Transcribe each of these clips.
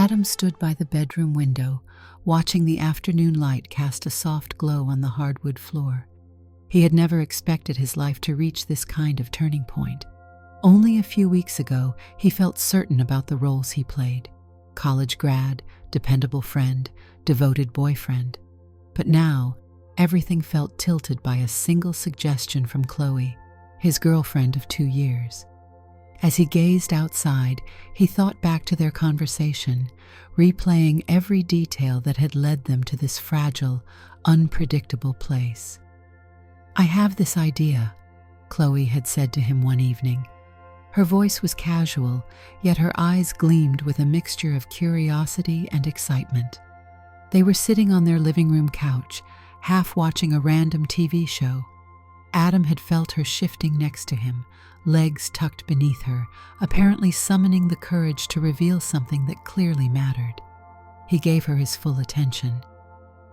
Adam stood by the bedroom window, watching the afternoon light cast a soft glow on the hardwood floor. He had never expected his life to reach this kind of turning point. Only a few weeks ago, he felt certain about the roles he played: college grad, dependable friend, devoted boyfriend. But now, everything felt tilted by a single suggestion from Chloe, his girlfriend of 2 years. As he gazed outside, he thought back to their conversation, replaying every detail that had led them to this fragile, unpredictable place. "I have this idea," Chloe had said to him one evening. Her voice was casual, yet her eyes gleamed with a mixture of curiosity and excitement. They were sitting on their living room couch, half watching a random TV show. Adam had felt her shifting next to him, legs tucked beneath her, apparently summoning the courage to reveal something that clearly mattered. He gave her his full attention.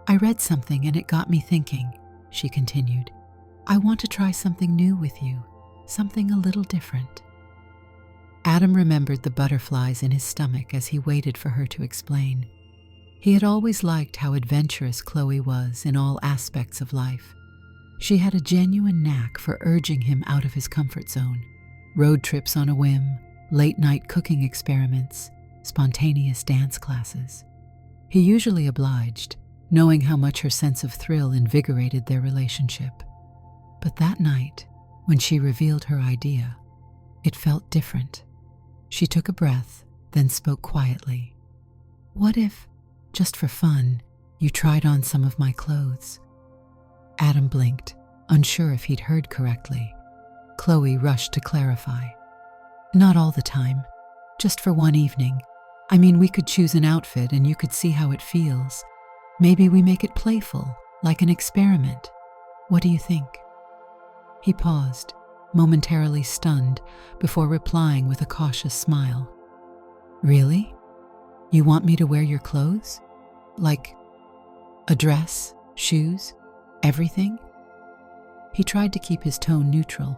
"I read something and it got me thinking," she continued. "I want to try something new with you, something a little different." Adam remembered the butterflies in his stomach as he waited for her to explain. He had always liked how adventurous Chloe was in all aspects of life. She had a genuine knack for urging him out of his comfort zone. Road trips on a whim, late-night cooking experiments, spontaneous dance classes. He usually obliged, knowing how much her sense of thrill invigorated their relationship. But that night, when she revealed her idea, it felt different. She took a breath, then spoke quietly. "What if, just for fun, you tried on some of my clothes?" Adam blinked, unsure if he'd heard correctly. Chloe rushed to clarify. "Not all the time, just for one evening. I mean, we could choose an outfit and you could see how it feels. Maybe we make it playful, like an experiment. What do you think?" He paused, momentarily stunned, before replying with a cautious smile. "Really? You want me to wear your clothes? Like a dress, shoes, everything?" He tried to keep his tone neutral,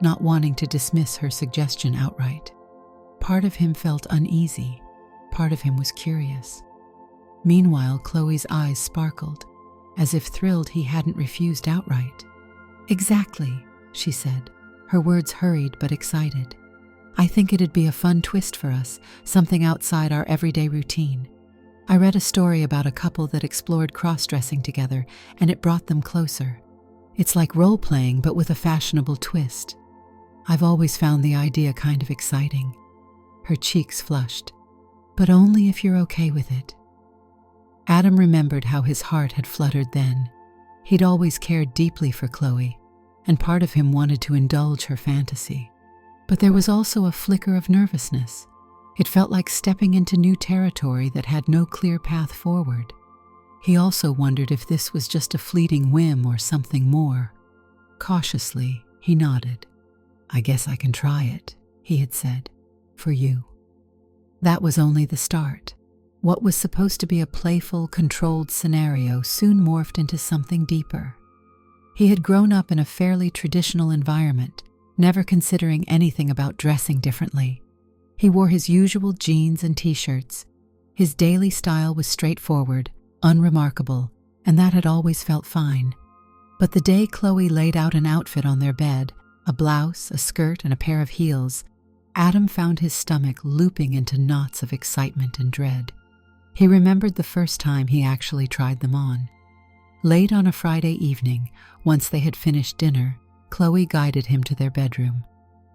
not wanting to dismiss her suggestion outright. Part of him felt uneasy, part of him was curious. Meanwhile, Chloe's eyes sparkled, as if thrilled he hadn't refused outright. "Exactly," she said, her words hurried but excited. "I think it'd be a fun twist for us, something outside our everyday routine. I read a story about a couple that explored cross-dressing together, and it brought them closer. It's like role-playing, but with a fashionable twist. I've always found the idea kind of exciting." Her cheeks flushed. "But only if you're okay with it." Adam remembered how his heart had fluttered then. He'd always cared deeply for Chloe, and part of him wanted to indulge her fantasy. But there was also a flicker of nervousness. It felt like stepping into new territory that had no clear path forward. He also wondered if this was just a fleeting whim or something more. Cautiously, he nodded. "I guess I can try it," he had said, "for you." That was only the start. What was supposed to be a playful, controlled scenario soon morphed into something deeper. He had grown up in a fairly traditional environment, never considering anything about dressing differently. He wore his usual jeans and t-shirts. His daily style was straightforward, unremarkable, and that had always felt fine. But the day Chloe laid out an outfit on their bed, a blouse, a skirt, and a pair of heels, Adam found his stomach looping into knots of excitement and dread. He remembered the first time he actually tried them on. Late on a Friday evening, once they had finished dinner, Chloe guided him to their bedroom.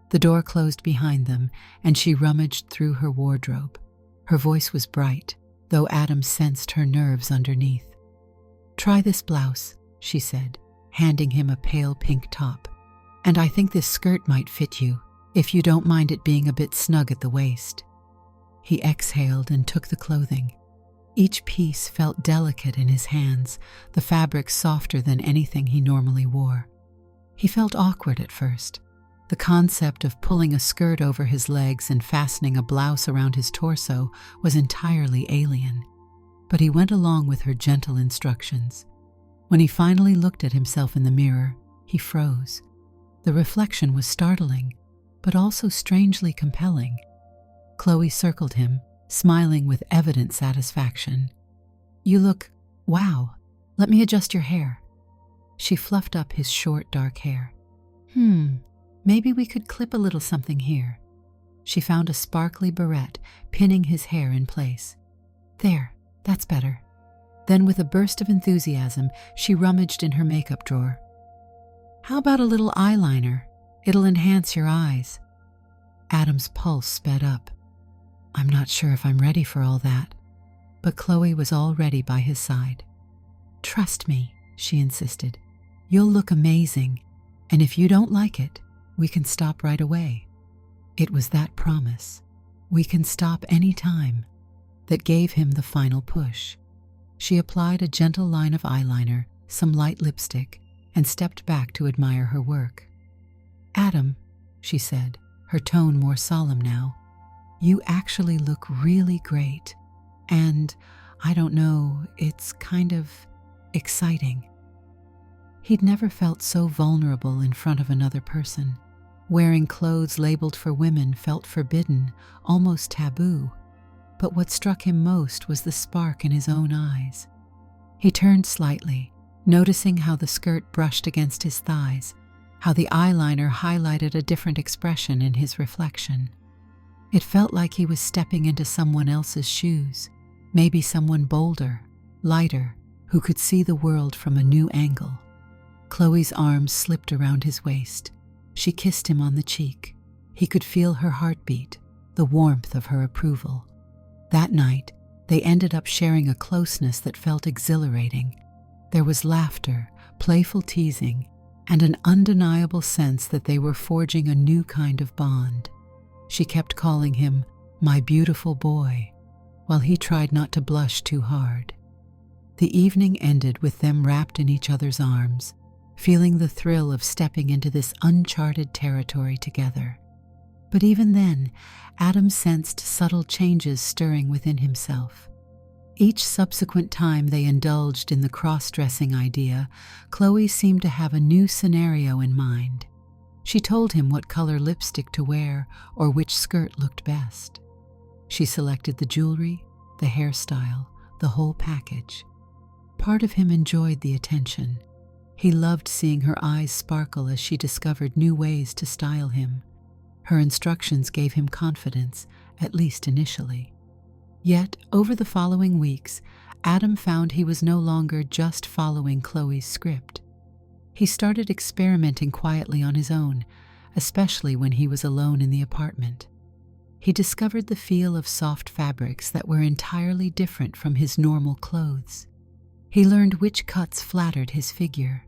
The door closed behind them, and she rummaged through her wardrobe. Her voice was bright, though Adam sensed her nerves underneath. "Try this blouse," she said, handing him a pale pink top. "And I think this skirt might fit you, if you don't mind it being a bit snug at the waist." He exhaled and took the clothing. Each piece felt delicate in his hands, the fabric softer than anything he normally wore. He felt awkward at first. The concept of pulling a skirt over his legs and fastening a blouse around his torso was entirely alien. But he went along with her gentle instructions. When he finally looked at himself in the mirror, he froze. The reflection was startling, but also strangely compelling. Chloe circled him, smiling with evident satisfaction. "You look, wow. Let me adjust your hair." She fluffed up his short, dark hair. Maybe we could clip a little something here." She found a sparkly barrette, pinning his hair in place. "There, that's better." Then with a burst of enthusiasm, she rummaged in her makeup drawer. "How about a little eyeliner? It'll enhance your eyes." Adam's pulse sped up. "I'm not sure if I'm ready for all that." But Chloe was already by his side. "Trust me," she insisted. "You'll look amazing, and if you don't like it, we can stop right away." It was that promise, "We can stop any time," that gave him the final push. She applied a gentle line of eyeliner, some light lipstick, and stepped back to admire her work. "Adam," she said, her tone more solemn now, "you actually look really great. And, I don't know, it's kind of exciting." He'd never felt so vulnerable in front of another person. Wearing clothes labeled for women felt forbidden, almost taboo. But what struck him most was the spark in his own eyes. He turned slightly, noticing how the skirt brushed against his thighs, how the eyeliner highlighted a different expression in his reflection. It felt like he was stepping into someone else's shoes, maybe someone bolder, lighter, who could see the world from a new angle. Chloe's arms slipped around his waist. She kissed him on the cheek. He could feel her heartbeat, the warmth of her approval. That night, they ended up sharing a closeness that felt exhilarating. There was laughter, playful teasing, and an undeniable sense that they were forging a new kind of bond. She kept calling him, "my beautiful boy," while he tried not to blush too hard. The evening ended with them wrapped in each other's arms, feeling the thrill of stepping into this uncharted territory together. But even then, Adam sensed subtle changes stirring within himself. Each subsequent time they indulged in the cross-dressing idea, Chloe seemed to have a new scenario in mind. She told him what color lipstick to wear or which skirt looked best. She selected the jewelry, the hairstyle, the whole package. Part of him enjoyed the attention. He loved seeing her eyes sparkle as she discovered new ways to style him. Her instructions gave him confidence, at least initially. Yet, over the following weeks, Adam found he was no longer just following Chloe's script. He started experimenting quietly on his own, especially when he was alone in the apartment. He discovered the feel of soft fabrics that were entirely different from his normal clothes. He learned which cuts flattered his figure.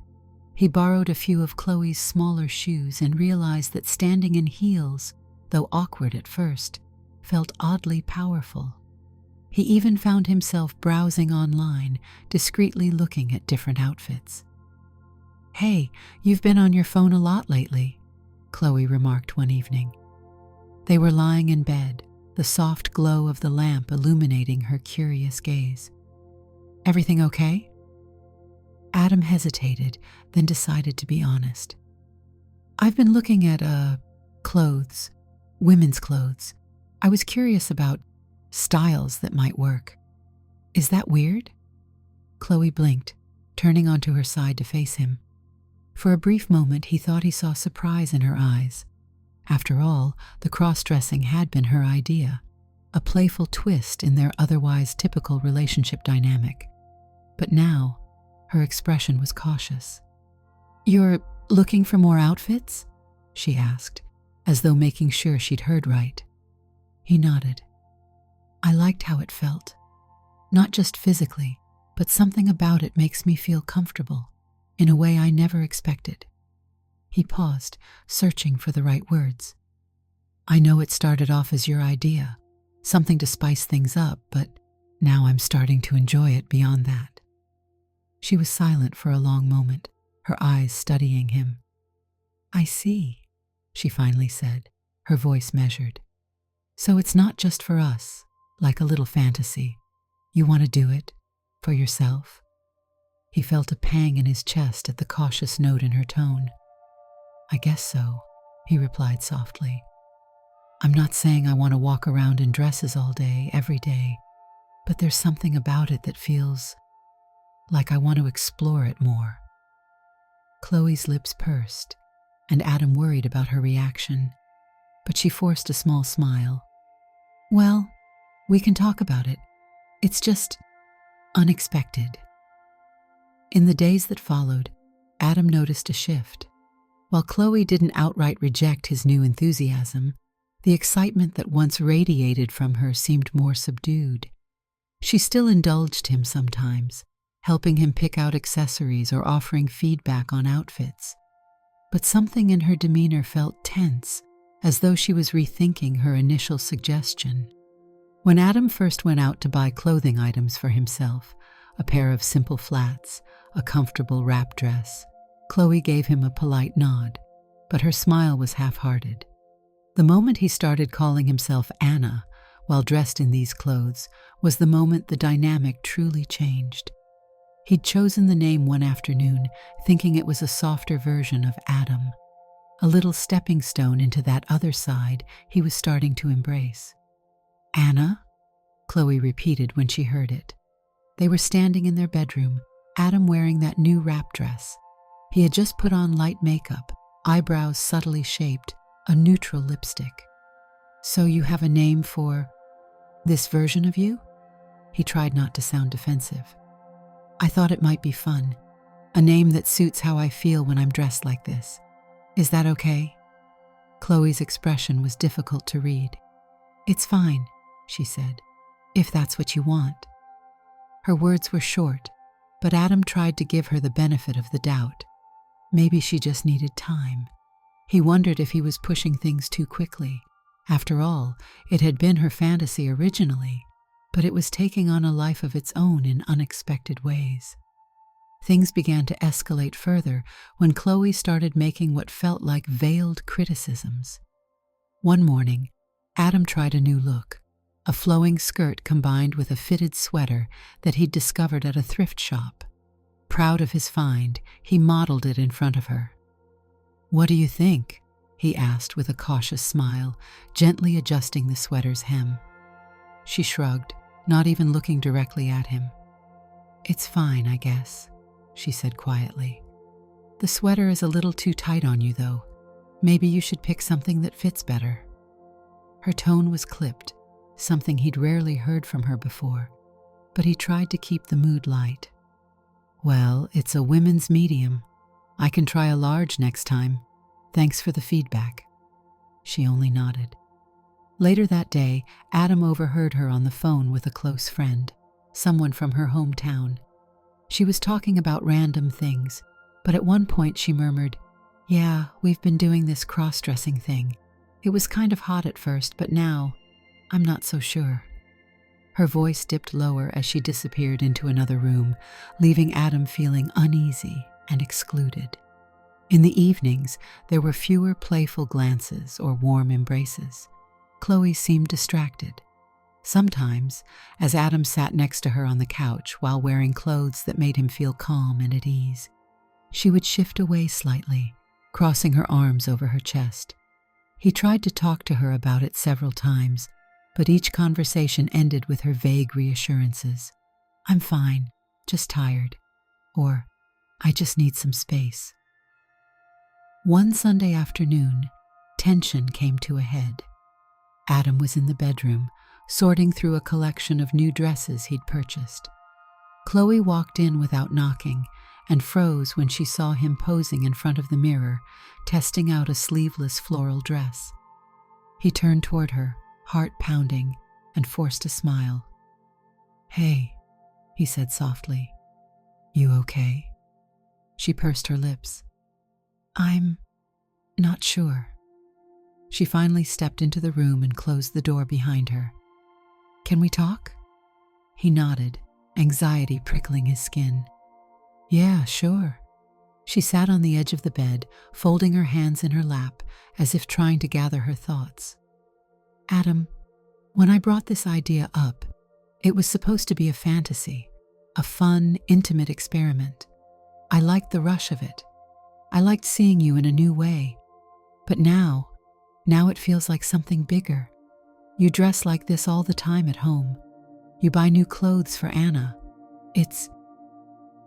He borrowed a few of Chloe's smaller shoes and realized that standing in heels, though awkward at first, felt oddly powerful. He even found himself browsing online, discreetly looking at different outfits. "Hey, you've been on your phone a lot lately," Chloe remarked one evening. They were lying in bed, the soft glow of the lamp illuminating her curious gaze. "Everything okay?" Adam hesitated, then decided to be honest. "I've been looking at, clothes, women's clothes. I was curious about styles that might work. Is that weird?" Chloe blinked, turning onto her side to face him. For a brief moment, he thought he saw surprise in her eyes. After all, the cross-dressing had been her idea, a playful twist in their otherwise typical relationship dynamic. But now, her expression was cautious. "You're looking for more outfits?" she asked, as though making sure she'd heard right. He nodded. "I liked how it felt. Not just physically, but something about it makes me feel comfortable, in a way I never expected." He paused, searching for the right words. "I know it started off as your idea, something to spice things up, but now I'm starting to enjoy it beyond that." She was silent for a long moment, her eyes studying him. "I see," she finally said, her voice measured. "So it's not just for us, like a little fantasy. You want to do it for yourself?" He felt a pang in his chest at the cautious note in her tone. "I guess so," he replied softly. I'm not saying I want to walk around in dresses all day, every day, but there's something about it that feels like I want to explore it more." Chloe's lips pursed, and Adam worried about her reaction, but she forced a small smile. "Well, we can talk about it. It's just unexpected." In the days that followed, Adam noticed a shift. While Chloe didn't outright reject his new enthusiasm, the excitement that once radiated from her seemed more subdued. She still indulged him sometimes, helping him pick out accessories or offering feedback on outfits. But something in her demeanor felt tense, as though she was rethinking her initial suggestion. When Adam first went out to buy clothing items for himself, a pair of simple flats, a comfortable wrap dress, Chloe gave him a polite nod, but her smile was half-hearted. The moment he started calling himself Anna while dressed in these clothes was the moment the dynamic truly changed. He'd chosen the name one afternoon, thinking it was a softer version of Adam, a little stepping stone into that other side he was starting to embrace. "Anna?" Chloe repeated when she heard it. They were standing in their bedroom, Adam wearing that new wrap dress. He had just put on light makeup, eyebrows subtly shaped, a neutral lipstick. "So you have a name for this version of you?" He tried not to sound defensive. "I thought it might be fun. A name that suits how I feel when I'm dressed like this. Is that okay?" Chloe's expression was difficult to read. "It's fine," she said, "if that's what you want." Her words were short, but Adam tried to give her the benefit of the doubt. Maybe she just needed time. He wondered if he was pushing things too quickly. After all, it had been her fantasy originally, but it was taking on a life of its own in unexpected ways. Things began to escalate further when Chloe started making what felt like veiled criticisms. One morning, Adam tried a new look, a flowing skirt combined with a fitted sweater that he'd discovered at a thrift shop. Proud of his find, he modeled it in front of her. "What do you think?" he asked with a cautious smile, gently adjusting the sweater's hem. She shrugged, not even looking directly at him. "It's fine, I guess," she said quietly. "The sweater is a little too tight on you, though. Maybe you should pick something that fits better." Her tone was clipped, something he'd rarely heard from her before, but he tried to keep the mood light. "Well, it's a women's medium. I can try a large next time. Thanks for the feedback." She only nodded. Later that day, Adam overheard her on the phone with a close friend, someone from her hometown. She was talking about random things, but at one point she murmured, "Yeah, we've been doing this cross-dressing thing. It was kind of hot at first, but now, I'm not so sure." Her voice dipped lower as she disappeared into another room, leaving Adam feeling uneasy and excluded. In the evenings, there were fewer playful glances or warm embraces. Chloe seemed distracted. Sometimes, as Adam sat next to her on the couch while wearing clothes that made him feel calm and at ease, she would shift away slightly, crossing her arms over her chest. He tried to talk to her about it several times, but each conversation ended with her vague reassurances. "I'm fine, just tired," or "I just need some space." One Sunday afternoon, tension came to a head. Adam was in the bedroom, sorting through a collection of new dresses he'd purchased. Chloe walked in without knocking and froze when she saw him posing in front of the mirror, testing out a sleeveless floral dress. He turned toward her, heart pounding, and forced a smile. "Hey," he said softly. "You okay?" She pursed her lips. "I'm not sure." She finally stepped into the room and closed the door behind her. "Can we talk?" He nodded, anxiety prickling his skin. "Yeah, sure." She sat on the edge of the bed, folding her hands in her lap, as if trying to gather her thoughts. "Adam, when I brought this idea up, it was supposed to be a fantasy, a fun, intimate experiment. I liked the rush of it. I liked seeing you in a new way. But now, Now it feels like something bigger. You dress like this all the time at home. You buy new clothes for Anna.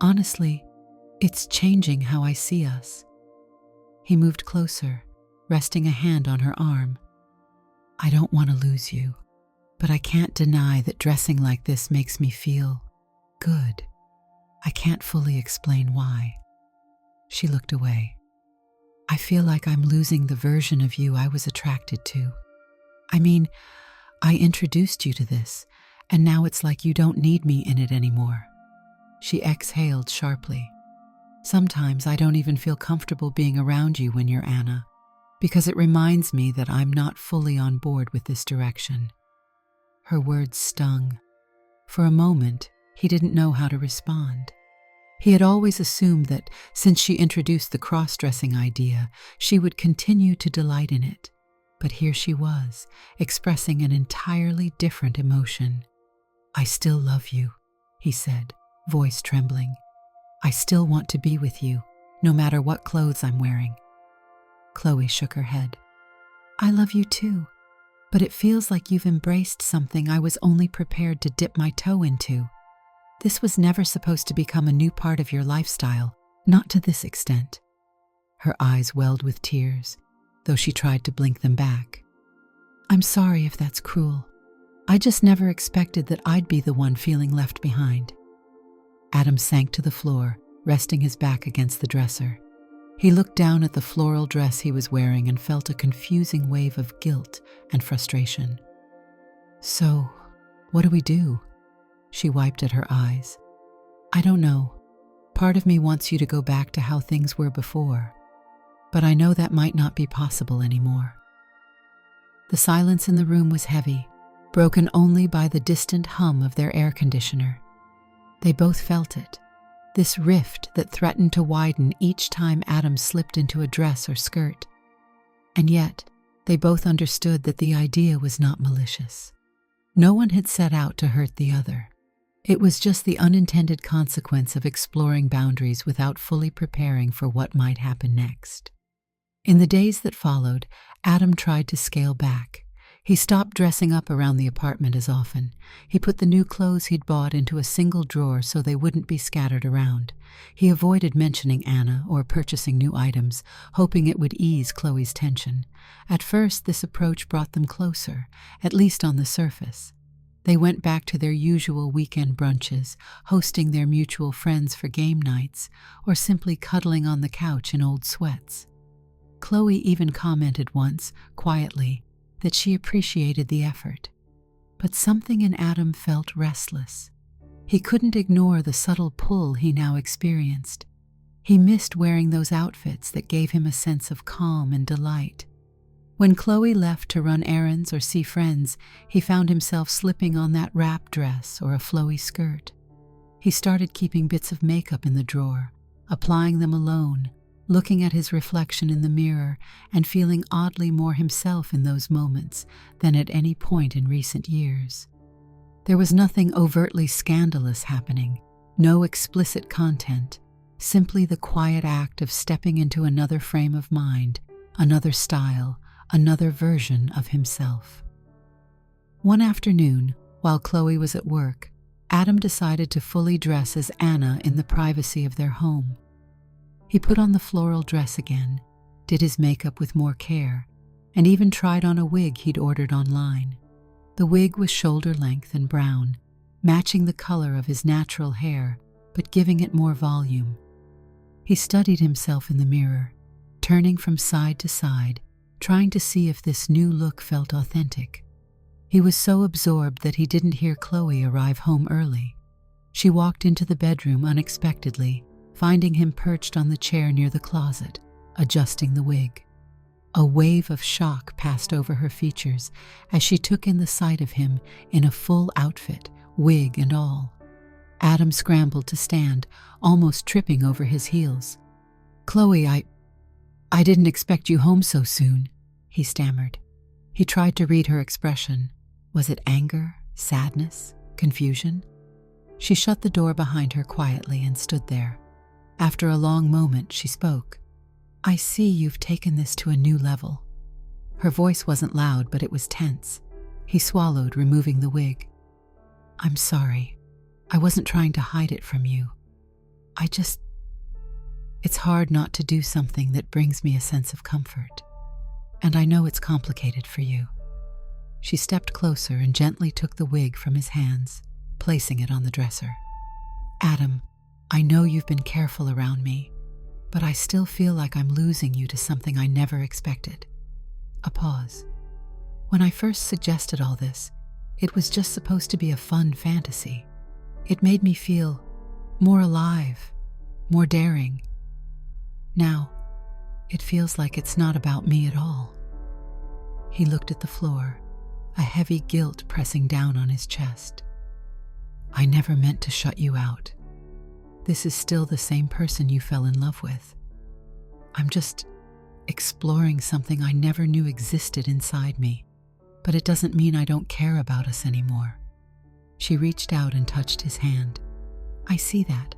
Honestly, it's changing how I see us." He moved closer, resting a hand on her arm. "I don't want to lose you, but I can't deny that dressing like this makes me feel good. I can't fully explain why." She looked away. "I feel like I'm losing the version of you I was attracted to. I mean, I introduced you to this, and now it's like you don't need me in it anymore." She exhaled sharply. "Sometimes I don't even feel comfortable being around you when you're Anna, because it reminds me that I'm not fully on board with this direction." Her words stung. For a moment, he didn't know how to respond. He had always assumed that since she introduced the cross-dressing idea, she would continue to delight in it. But here she was, expressing an entirely different emotion. "I still love you," he said, voice trembling. "I still want to be with you, no matter what clothes I'm wearing." Chloe shook her head. "I love you too, but it feels like you've embraced something I was only prepared to dip my toe into. This was never supposed to become a new part of your lifestyle, not to this extent." Her eyes welled with tears, though she tried to blink them back. "I'm sorry if that's cruel. I just never expected that I'd be the one feeling left behind." Adam sank to the floor, resting his back against the dresser. He looked down at the floral dress he was wearing and felt a confusing wave of guilt and frustration. "So, what do we do?" She wiped at her eyes. "I don't know. Part of me wants you to go back to how things were before, but I know that might not be possible anymore." The silence in the room was heavy, broken only by the distant hum of their air conditioner. They both felt it, this rift that threatened to widen each time Adam slipped into a dress or skirt. And yet, they both understood that the idea was not malicious. No one had set out to hurt the other. It was just the unintended consequence of exploring boundaries without fully preparing for what might happen next. In the days that followed, Adam tried to scale back. He stopped dressing up around the apartment as often. He put the new clothes he'd bought into a single drawer so they wouldn't be scattered around. He avoided mentioning Anna or purchasing new items, hoping it would ease Chloe's tension. At first, this approach brought them closer, at least on the surface. They went back to their usual weekend brunches, hosting their mutual friends for game nights, or simply cuddling on the couch in old sweats. Chloe even commented once, quietly, that she appreciated the effort. But something in Adam felt restless. He couldn't ignore the subtle pull he now experienced. He missed wearing those outfits that gave him a sense of calm and delight. When Chloe left to run errands or see friends, he found himself slipping on that wrap dress or a flowy skirt. He started keeping bits of makeup in the drawer, applying them alone, looking at his reflection in the mirror and feeling oddly more himself in those moments than at any point in recent years. There was nothing overtly scandalous happening, no explicit content, simply the quiet act of stepping into another frame of mind, another style, another version of himself. One afternoon, while Chloe was at work, Adam decided to fully dress as Anna in the privacy of their home. He put on the floral dress again, did his makeup with more care, and even tried on a wig he'd ordered online. The wig was shoulder length and brown, matching the color of his natural hair, but giving it more volume. He studied himself in the mirror, turning from side to side, trying to see if this new look felt authentic. He was so absorbed that he didn't hear Chloe arrive home early. She walked into the bedroom unexpectedly, finding him perched on the chair near the closet, adjusting the wig. A wave of shock passed over her features as she took in the sight of him in a full outfit, wig and all. Adam scrambled to stand, almost tripping over his heels. "Chloe, I didn't expect you home so soon," he stammered. He tried to read her expression. Was it anger, sadness, confusion? She shut the door behind her quietly and stood there. After a long moment, she spoke. "I see you've taken this to a new level." Her voice wasn't loud, but it was tense. He swallowed, removing the wig. "I'm sorry. I wasn't trying to hide it from you. It's hard not to do something that brings me a sense of comfort. And I know it's complicated for you." She stepped closer and gently took the wig from his hands, placing it on the dresser. "Adam, I know you've been careful around me, but I still feel like I'm losing you to something I never expected." A pause. "When I first suggested all this, it was just supposed to be a fun fantasy. It made me feel more alive, more daring. Now, it feels like it's not about me at all." He looked at the floor, a heavy guilt pressing down on his chest. "I never meant to shut you out. This is still the same person you fell in love with. I'm just exploring something I never knew existed inside me, but it doesn't mean I don't care about us anymore." She reached out and touched his hand. "I see that,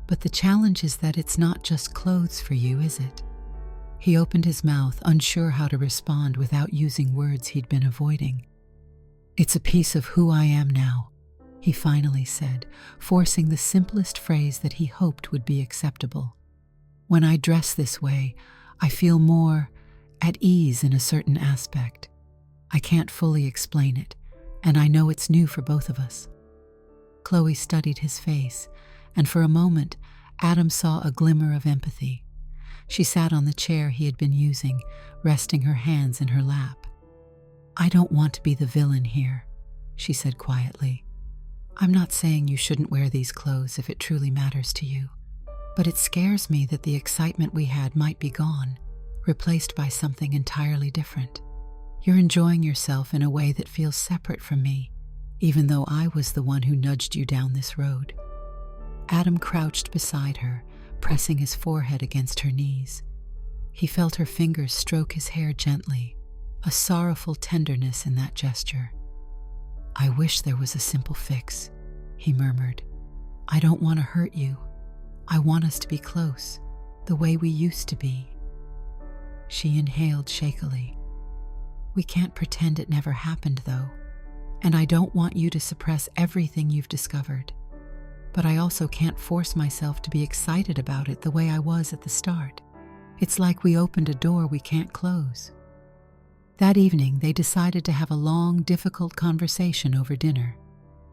but the challenge is that it's not just clothes for you, is it?" He opened his mouth, unsure how to respond without using words he'd been avoiding. "It's a piece of who I am now," he finally said, forcing the simplest phrase that he hoped would be acceptable. "When I dress this way, I feel more at ease in a certain aspect. I can't fully explain it, and I know it's new for both of us." Chloe studied his face, and for a moment, Adam saw a glimmer of empathy. She sat on the chair he had been using, resting her hands in her lap. "I don't want to be the villain here," she said quietly. "I'm not saying you shouldn't wear these clothes if it truly matters to you, but it scares me that the excitement we had might be gone, replaced by something entirely different. You're enjoying yourself in a way that feels separate from me, even though I was the one who nudged you down this road." Adam crouched beside her, pressing his forehead against her knees. He felt her fingers stroke his hair gently, a sorrowful tenderness in that gesture. "I wish there was a simple fix," he murmured. "I don't want to hurt you. I want us to be close, the way we used to be." She inhaled shakily. "We can't pretend it never happened, though, and I don't want you to suppress everything you've discovered. But I also can't force myself to be excited about it the way I was at the start. It's like we opened a door we can't close." That evening, they decided to have a long, difficult conversation over dinner.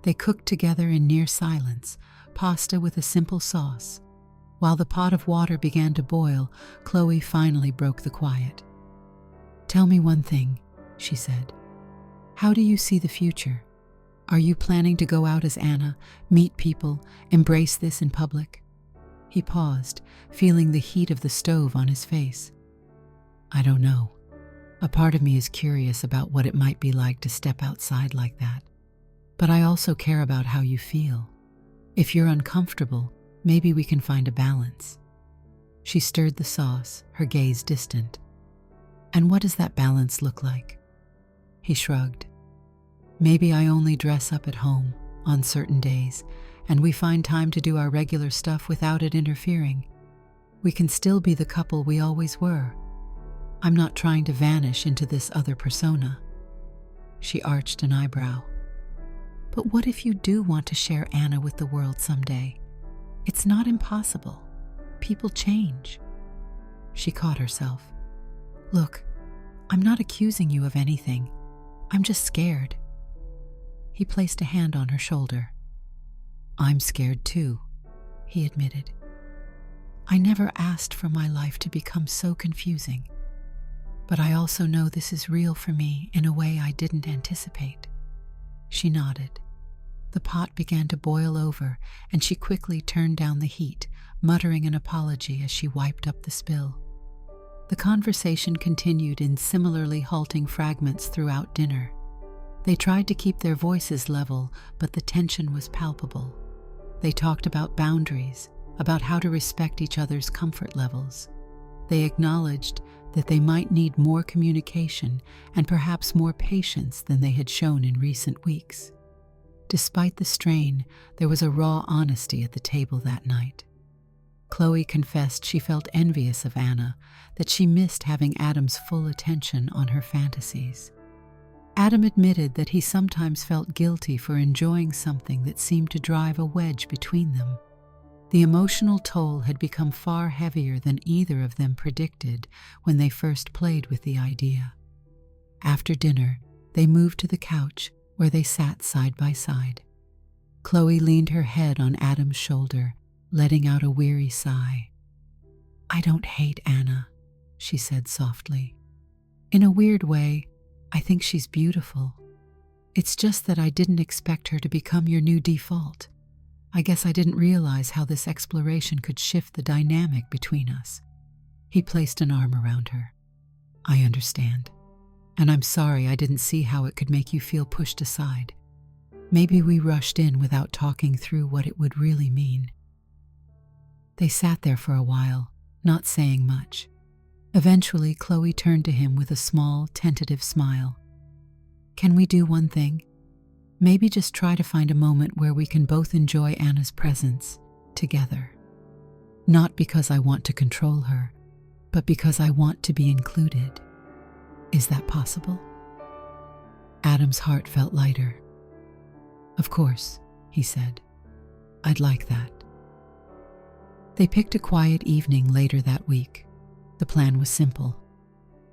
They cooked together in near silence, pasta with a simple sauce. While the pot of water began to boil, Chloe finally broke the quiet. "Tell me one thing," she said. "How do you see the future? Are you planning to go out as Anna, meet people, embrace this in public?" He paused, feeling the heat of the stove on his face. "I don't know. A part of me is curious about what it might be like to step outside like that. But I also care about how you feel. If you're uncomfortable, maybe we can find a balance." She stirred the sauce, her gaze distant. "And what does that balance look like?" He shrugged. "Maybe I only dress up at home on certain days, and we find time to do our regular stuff without it interfering. We can still be the couple we always were. I'm not trying to vanish into this other persona." She arched an eyebrow. "But what if you do want to share Anna with the world someday? It's not impossible. People change." She caught herself. "Look, I'm not accusing you of anything. I'm just scared." He placed a hand on her shoulder. "I'm scared too," he admitted. "I never asked for my life to become so confusing. But I also know this is real for me in a way I didn't anticipate." She nodded. The pot began to boil over, and she quickly turned down the heat, muttering an apology as she wiped up the spill. The conversation continued in similarly halting fragments throughout dinner. They tried to keep their voices level, but the tension was palpable. They talked about boundaries, about how to respect each other's comfort levels. They acknowledged that they might need more communication and perhaps more patience than they had shown in recent weeks. Despite the strain, there was a raw honesty at the table that night. Chloe confessed she felt envious of Anna, that she missed having Adam's full attention on her fantasies. Adam admitted that he sometimes felt guilty for enjoying something that seemed to drive a wedge between them. The emotional toll had become far heavier than either of them predicted when they first played with the idea. After dinner, they moved to the couch where they sat side by side. Chloe leaned her head on Adam's shoulder, letting out a weary sigh. "I don't hate Anna," she said softly. "In a weird way, I think she's beautiful. It's just that I didn't expect her to become your new default. I guess I didn't realize how this exploration could shift the dynamic between us." He placed an arm around her. "I understand. And I'm sorry I didn't see how it could make you feel pushed aside. Maybe we rushed in without talking through what it would really mean." They sat there for a while, not saying much. Eventually, Chloe turned to him with a small, tentative smile. "Can we do one thing? Maybe just try to find a moment where we can both enjoy Anna's presence together. Not because I want to control her, but because I want to be included. Is that possible?" Adam's heart felt lighter. "Of course," he said. "I'd like that." They picked a quiet evening later that week. The plan was simple: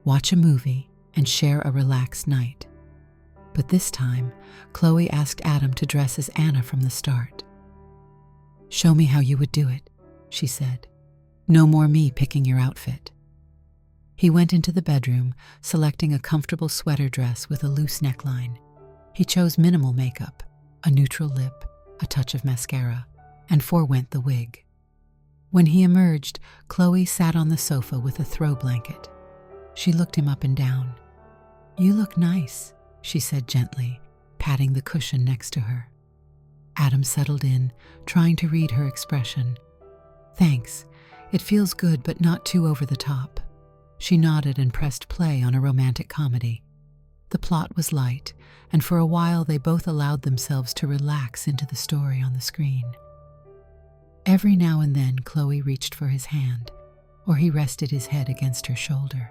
watch a movie and share a relaxed night. But this time, Chloe asked Adam to dress as Anna from the start. "Show me how you would do it," she said. "No more me picking your outfit." He went into the bedroom, selecting a comfortable sweater dress with a loose neckline. He chose minimal makeup, a neutral lip, a touch of mascara, and forewent the wig. When he emerged, Chloe sat on the sofa with a throw blanket. She looked him up and down. "You look nice," she said gently, patting the cushion next to her. Adam settled in, trying to read her expression. "Thanks. It feels good, but not too over the top." She nodded and pressed play on a romantic comedy. The plot was light, and for a while they both allowed themselves to relax into the story on the screen. Every now and then, Chloe reached for his hand, or he rested his head against her shoulder.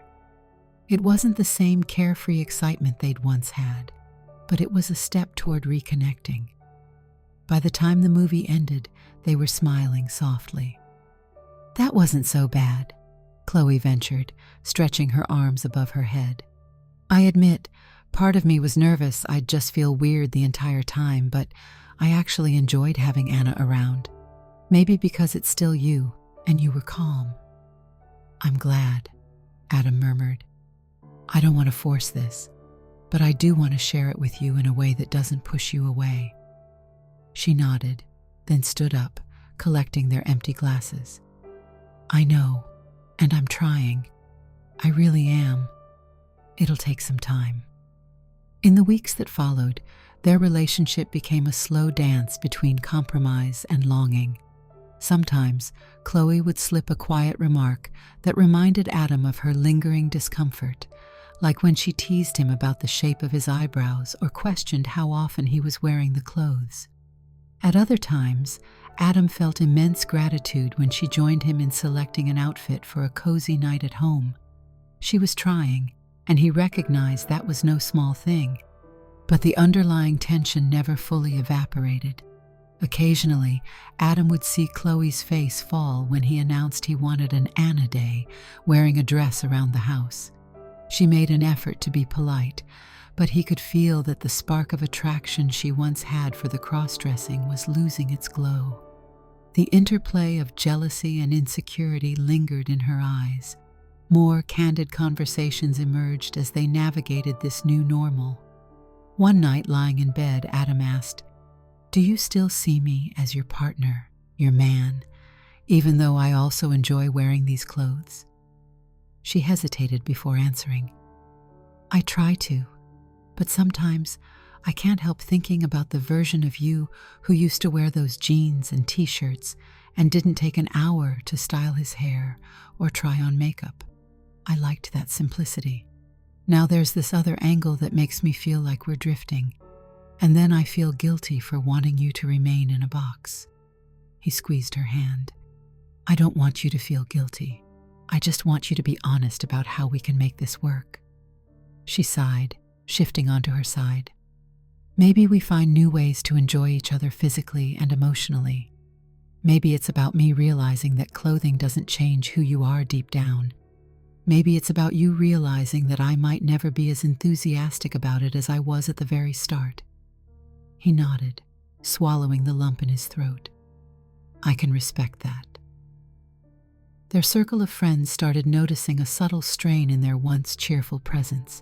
It wasn't the same carefree excitement they'd once had, but it was a step toward reconnecting. By the time the movie ended, they were smiling softly. "That wasn't so bad," Chloe ventured, stretching her arms above her head. "I admit, part of me was nervous I'd just feel weird the entire time, but I actually enjoyed having Anna around. Maybe because it's still you, and you were calm." "I'm glad," Adam murmured. "I don't want to force this, but I do want to share it with you in a way that doesn't push you away." She nodded, then stood up, collecting their empty glasses. "I know, and I'm trying. I really am. It'll take some time." In the weeks that followed, their relationship became a slow dance between compromise and longing. Sometimes, Chloe would slip a quiet remark that reminded Adam of her lingering discomfort, like when she teased him about the shape of his eyebrows or questioned how often he was wearing the clothes. At other times, Adam felt immense gratitude when she joined him in selecting an outfit for a cozy night at home. She was trying, and he recognized that was no small thing, but the underlying tension never fully evaporated. Occasionally, Adam would see Chloe's face fall when he announced he wanted an Anna day, wearing a dress around the house. She made an effort to be polite, but he could feel that the spark of attraction she once had for the cross-dressing was losing its glow. The interplay of jealousy and insecurity lingered in her eyes. More candid conversations emerged as they navigated this new normal. One night, lying in bed, Adam asked, "Do you still see me as your partner, your man, even though I also enjoy wearing these clothes?" She hesitated before answering. "I try to, but sometimes I can't help thinking about the version of you who used to wear those jeans and t-shirts and didn't take an hour to style his hair or try on makeup. I liked that simplicity. Now there's this other angle that makes me feel like we're drifting, and then I feel guilty for wanting you to remain in a box." He squeezed her hand. I don't want you to feel guilty. I just want you to be honest about how we can make this work." She sighed, shifting onto her side. "Maybe we find new ways to enjoy each other physically and emotionally. Maybe it's about me realizing that clothing doesn't change who you are deep down. Maybe it's about you realizing that I might never be as enthusiastic about it as I was at the very start." He nodded, swallowing the lump in his throat. "I can respect that." Their circle of friends started noticing a subtle strain in their once cheerful presence.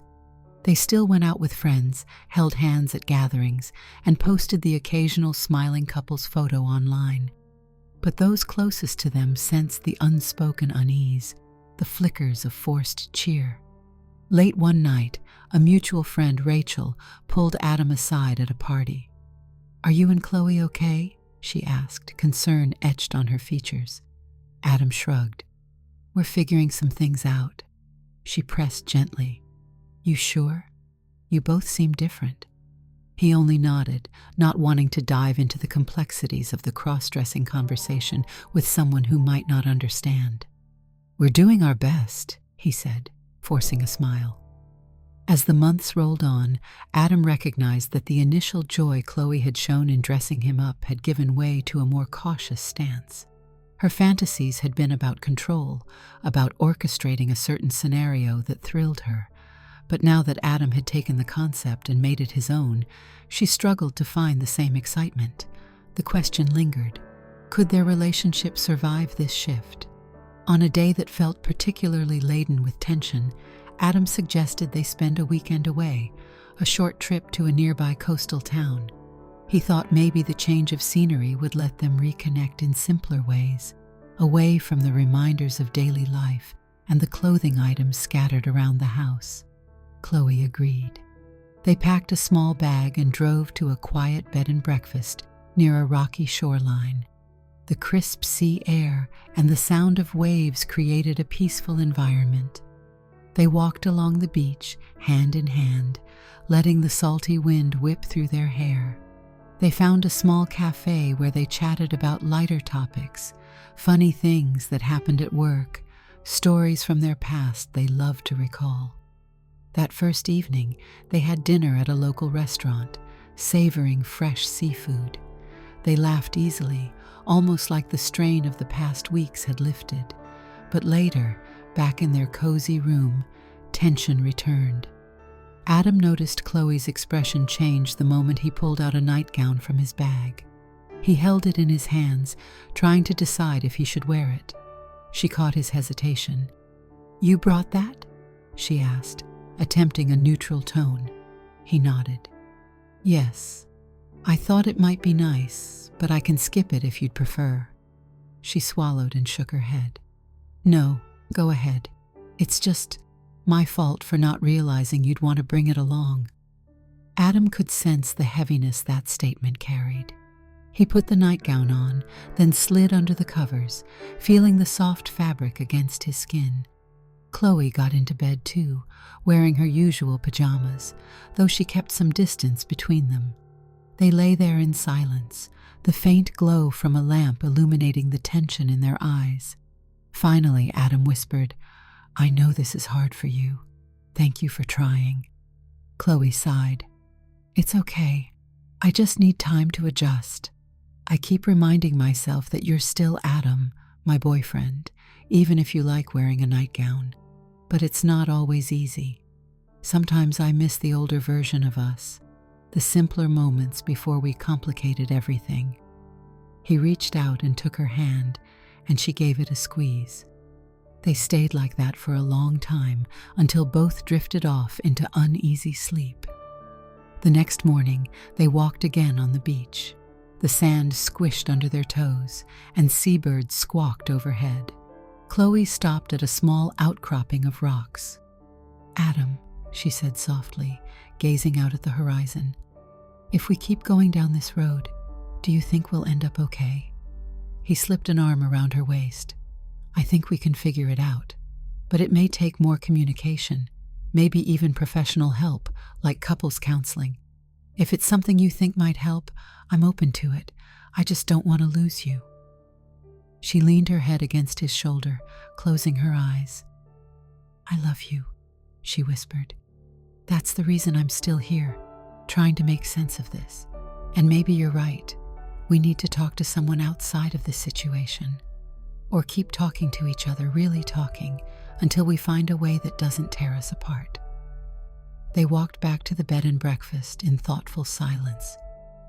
They still went out with friends, held hands at gatherings, and posted the occasional smiling couple's photo online. But those closest to them sensed the unspoken unease, the flickers of forced cheer. Late one night, a mutual friend, Rachel, pulled Adam aside at a party. "Are you and Chloe okay?" she asked, concern etched on her features. Adam shrugged. "We're figuring some things out." She pressed gently. "You sure? You both seem different." He only nodded, not wanting to dive into the complexities of the cross-dressing conversation with someone who might not understand. "We're doing our best," he said, forcing a smile. As the months rolled on, Adam recognized that the initial joy Chloe had shown in dressing him up had given way to a more cautious stance. Her fantasies had been about control, about orchestrating a certain scenario that thrilled her. But now that Adam had taken the concept and made it his own, she struggled to find the same excitement. The question lingered: could their relationship survive this shift? On a day that felt particularly laden with tension, Adam suggested they spend a weekend away, a short trip to a nearby coastal town. He thought maybe the change of scenery would let them reconnect in simpler ways, away from the reminders of daily life and the clothing items scattered around the house. Chloe agreed. They packed a small bag and drove to a quiet bed and breakfast near a rocky shoreline. The crisp sea air and the sound of waves created a peaceful environment. They walked along the beach, hand in hand, letting the salty wind whip through their hair. They found a small cafe where they chatted about lighter topics, funny things that happened at work, stories from their past they loved to recall. That first evening, they had dinner at a local restaurant, savoring fresh seafood. They laughed easily, almost like the strain of the past weeks had lifted. But later, back in their cozy room, tension returned. Adam noticed Chloe's expression change the moment he pulled out a nightgown from his bag. He held it in his hands, trying to decide if he should wear it. She caught his hesitation. "You brought that?" she asked, attempting a neutral tone. He nodded. "Yes. I thought it might be nice, but I can skip it if you'd prefer." She swallowed and shook her head. "No, go ahead. It's just my fault for not realizing you'd want to bring it along." Adam could sense the heaviness that statement carried. He put the nightgown on, then slid under the covers, feeling the soft fabric against his skin. Chloe got into bed too, wearing her usual pajamas, though she kept some distance between them. They lay there in silence, the faint glow from a lamp illuminating the tension in their eyes. Finally, Adam whispered, "I know this is hard for you. Thank you for trying." Chloe sighed. "It's okay. I just need time to adjust. I keep reminding myself that you're still Adam, my boyfriend, even if you like wearing a nightgown. But it's not always easy. Sometimes I miss the older version of us, the simpler moments before we complicated everything." He reached out and took her hand, and she gave it a squeeze. They stayed like that for a long time until both drifted off into uneasy sleep. The next morning, they walked again on the beach. The sand squished under their toes, and seabirds squawked overhead. Chloe stopped at a small outcropping of rocks. "Adam," she said softly, gazing out at the horizon, "if we keep going down this road, do you think we'll end up okay?" He slipped an arm around her waist. "I think we can figure it out, but it may take more communication, maybe even professional help, like couples counseling. If it's something you think might help, I'm open to it. I just don't want to lose you." She leaned her head against his shoulder, closing her eyes. "I love you," she whispered. "That's the reason I'm still here, trying to make sense of this. And maybe you're right. We need to talk to someone outside of this situation. Or keep talking to each other, really talking, until we find a way that doesn't tear us apart." They walked back to the bed and breakfast in thoughtful silence.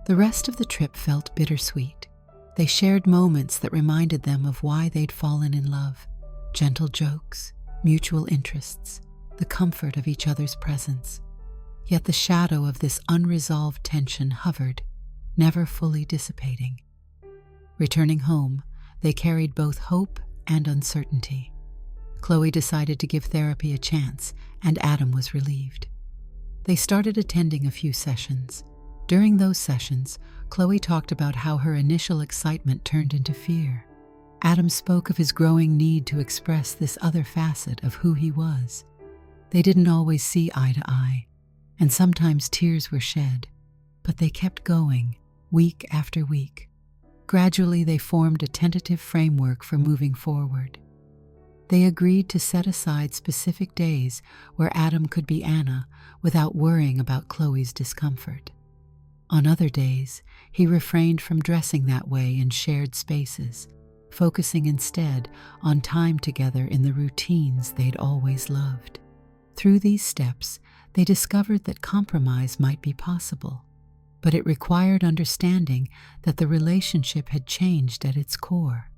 The rest of the trip felt bittersweet. They shared moments that reminded them of why they'd fallen in love. Gentle jokes, mutual interests, the comfort of each other's presence. Yet the shadow of this unresolved tension hovered, never fully dissipating. Returning home, they carried both hope and uncertainty. Chloe decided to give therapy a chance, and Adam was relieved. They started attending a few sessions. During those sessions, Chloe talked about how her initial excitement turned into fear. Adam spoke of his growing need to express this other facet of who he was. They didn't always see eye to eye, and sometimes tears were shed, but they kept going, week after week. Gradually, they formed a tentative framework for moving forward. They agreed to set aside specific days where Adam could be Anna without worrying about Chloe's discomfort. On other days, he refrained from dressing that way in shared spaces, focusing instead on time together in the routines they'd always loved. Through these steps, they discovered that compromise might be possible, but it required understanding that the relationship had changed at its core.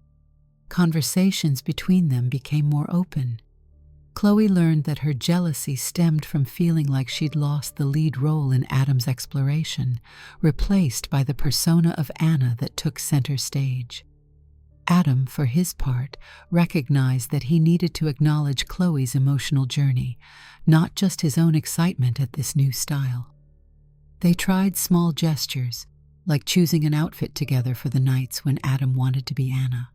Conversations between them became more open. Chloe learned that her jealousy stemmed from feeling like she'd lost the lead role in Adam's exploration, replaced by the persona of Anna that took center stage. Adam, for his part, recognized that he needed to acknowledge Chloe's emotional journey, not just his own excitement at this new style. They tried small gestures, like choosing an outfit together for the nights when Adam wanted to be Anna,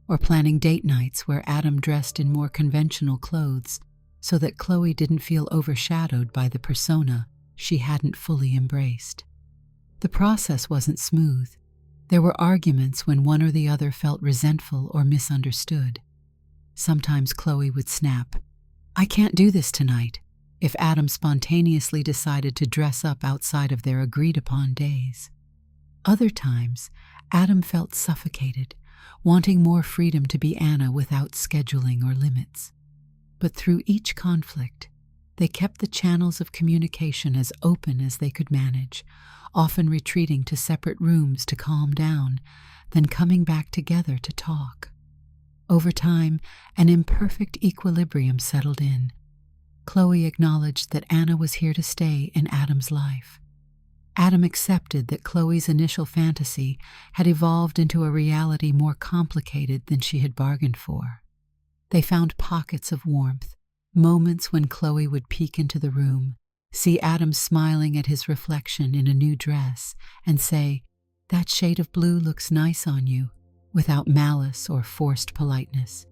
or planning date nights where Adam dressed in more conventional clothes so that Chloe didn't feel overshadowed by the persona she hadn't fully embraced. The process wasn't smooth. There were arguments when one or the other felt resentful or misunderstood. Sometimes Chloe would snap, "I can't do this tonight," if Adam spontaneously decided to dress up outside of their agreed-upon days. Other times, Adam felt suffocated, wanting more freedom to be Anna without scheduling or limits. But through each conflict, they kept the channels of communication as open as they could manage, often retreating to separate rooms to calm down, then coming back together to talk. Over time, an imperfect equilibrium settled in. Chloe acknowledged that Anna was here to stay in Adam's life. Adam accepted that Chloe's initial fantasy had evolved into a reality more complicated than she had bargained for. They found pockets of warmth, moments when Chloe would peek into the room, see Adam smiling at his reflection in a new dress, and say, "That shade of blue looks nice on you," without malice or forced politeness.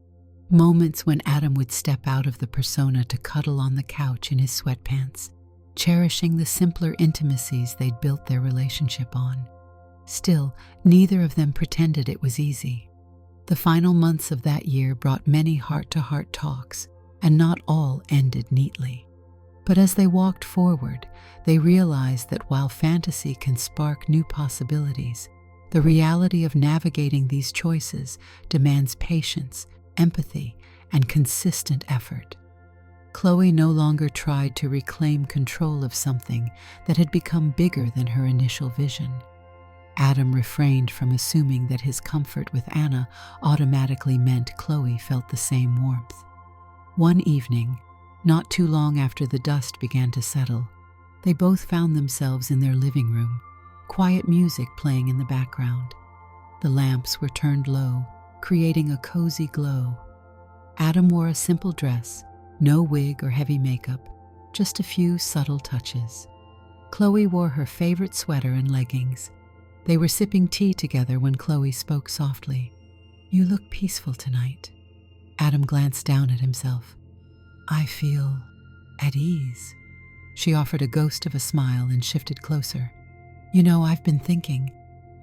Moments when Adam would step out of the persona to cuddle on the couch in his sweatpants, cherishing the simpler intimacies they'd built their relationship on. Still, neither of them pretended it was easy. The final months of that year brought many heart-to-heart talks, and not all ended neatly. But as they walked forward, they realized that while fantasy can spark new possibilities, the reality of navigating these choices demands patience, empathy, and consistent effort. Chloe no longer tried to reclaim control of something that had become bigger than her initial vision. Adam refrained from assuming that his comfort with Anna automatically meant Chloe felt the same warmth. One evening, not too long after the dust began to settle, they both found themselves in their living room, quiet music playing in the background. The lamps were turned low, creating a cozy glow. Adam wore a simple dress, no wig or heavy makeup, just a few subtle touches. Chloe wore her favorite sweater and leggings. They were sipping tea together when Chloe spoke softly. "You look peaceful tonight." Adam glanced down at himself. "I feel at ease." She offered a ghost of a smile and shifted closer. "You know, I've been thinking,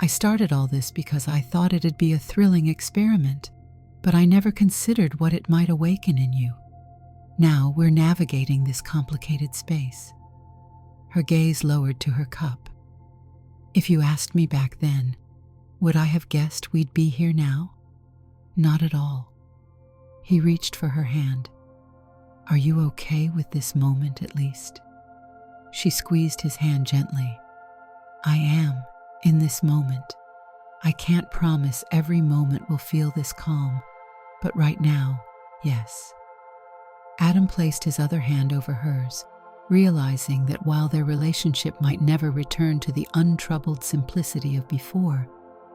I started all this because I thought it'd be a thrilling experiment, but I never considered what it might awaken in you. Now we're navigating this complicated space." Her gaze lowered to her cup. "If you asked me back then, would I have guessed we'd be here now? Not at all." He reached for her hand. "Are you okay with this moment at least?" She squeezed his hand gently. "I am, in this moment. I can't promise every moment will feel this calm, but right now, yes." Adam placed his other hand over hers, realizing that while their relationship might never return to the untroubled simplicity of before,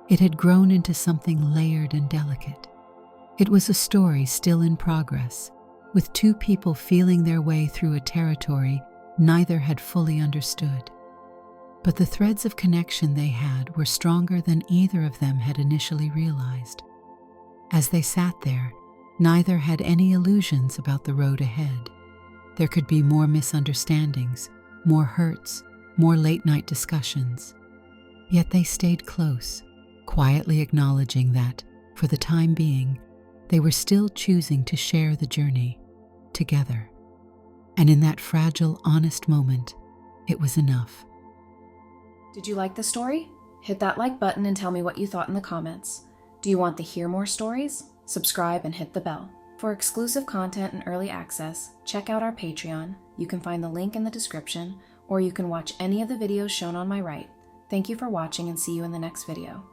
it had grown into something layered and delicate. It was a story still in progress, with two people feeling their way through a territory neither had fully understood. But the threads of connection they had were stronger than either of them had initially realized. As they sat there, neither had any illusions about the road ahead. There could be more misunderstandings, more hurts, more late-night discussions. Yet they stayed close, quietly acknowledging that, for the time being, they were still choosing to share the journey together. And in that fragile, honest moment, it was enough. Did you like the story? Hit that like button and tell me what you thought in the comments. Do you want to hear more stories? Subscribe and hit the bell. For exclusive content and early access, check out our Patreon. You can find the link in the description, or you can watch any of the videos shown on my right. Thank you for watching and see you in the next video.